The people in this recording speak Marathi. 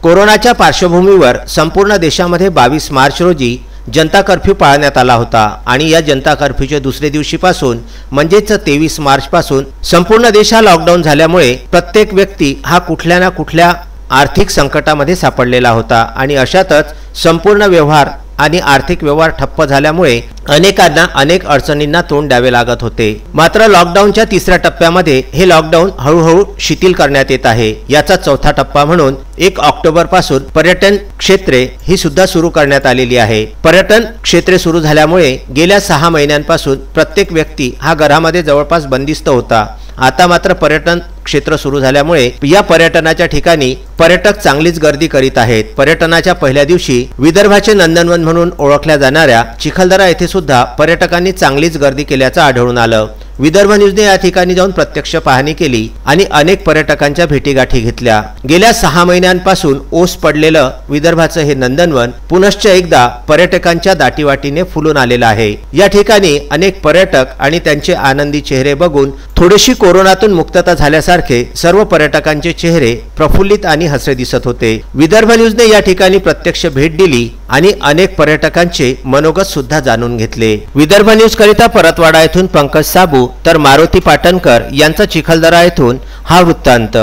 कोरोनाच्या पार्श्वभूमीवर संपूर्ण देशामध्ये 22 मार्च रोजी जनता कर्फ्यू पाळण्यात आला होता आणि या जनता कर्फ्यूच्या दुसऱ्या दिवशीपासून म्हणजेच 23 मार्च पासून संपूर्ण देश हा लॉकडाऊन झाल्यामुळे प्रत्येक व्यक्ती हा कुठल्या ना कुठल्या आर्थिक संकटामध्ये सापडलेला होता आणि अशातच संपूर्ण व्यवहार आणि आर्थिक व्यवहार ठप्प झाल्यामुळे अनेकांना अनेक अडचणींना तोंड द्यावे लागत होते। मात्र लॉकडाऊनच्या तिसऱ्या टप्प्यामध्ये हे लॉकडाऊन हळूहळू शिथिल करण्यात येत आहे। याचा चौथा टप्पा म्हणून 1 ऑक्टोबर पासून पर्यटन क्षेत्रे ही सुद्धा सुरू करण्यात आलेली आहे। पर्यटन क्षेत्रे सुरू झाल्यामुळे गेल्या 6 महिन्यांपासून प्रत्येक व्यक्ती हा घरामध्ये जवळपास बंदिस्त होता। आता मात्र पर्यटन क्षेत्र सुरू झाल्यामुळे या पर्यटनाच्या ठिकाणी पर्यटक चांगलीच गर्दी करीत आहेत। पर्यटनाच्या पहिल्या दिवशी विदर्भाचे नंदनवन म्हणून ओळखल्या जाणाऱ्या चिखलदरा येथे सुद्धा पर्यटकांनी चांगलीच गर्दी केल्याचं आढळून आलं। विदर्भ न्यूजने या ठिकाणी जाऊन प्रत्यक्ष पाहणी केली आणि अनेक पर्यटकांच्या भेटीगाठी घेतल्या। गेल्या 6 महिन्यांपासून ओस पडलेलं विदर्भाचं हे नंदनवन पुनश्च एकदा पर्यटकांच्या दाटीवाटीने फुलून आलेलं आहे। या ठिकाणी अनेक पर्यटक आणि त्यांचे आनंदी चेहरे बघून थोडीशी कोरोनातून मुक्तता झाल्यासारखे सर्व पर्यटकांचे चेहरे प्रफुल्लित आणि हसरे दिसत होते। विदर्भ न्यूजने या ठिकाणी प्रत्यक्ष भेट दिली आणि अनेक पर्यटकांचे मनोगत सुद्धा जाणून घेतले। विदर्भ न्यूज करिता परतवाडा येथून पंकज साबू तर मारुती पाटणकर यांचा चिखलदरा येथून हा वृत्तांत।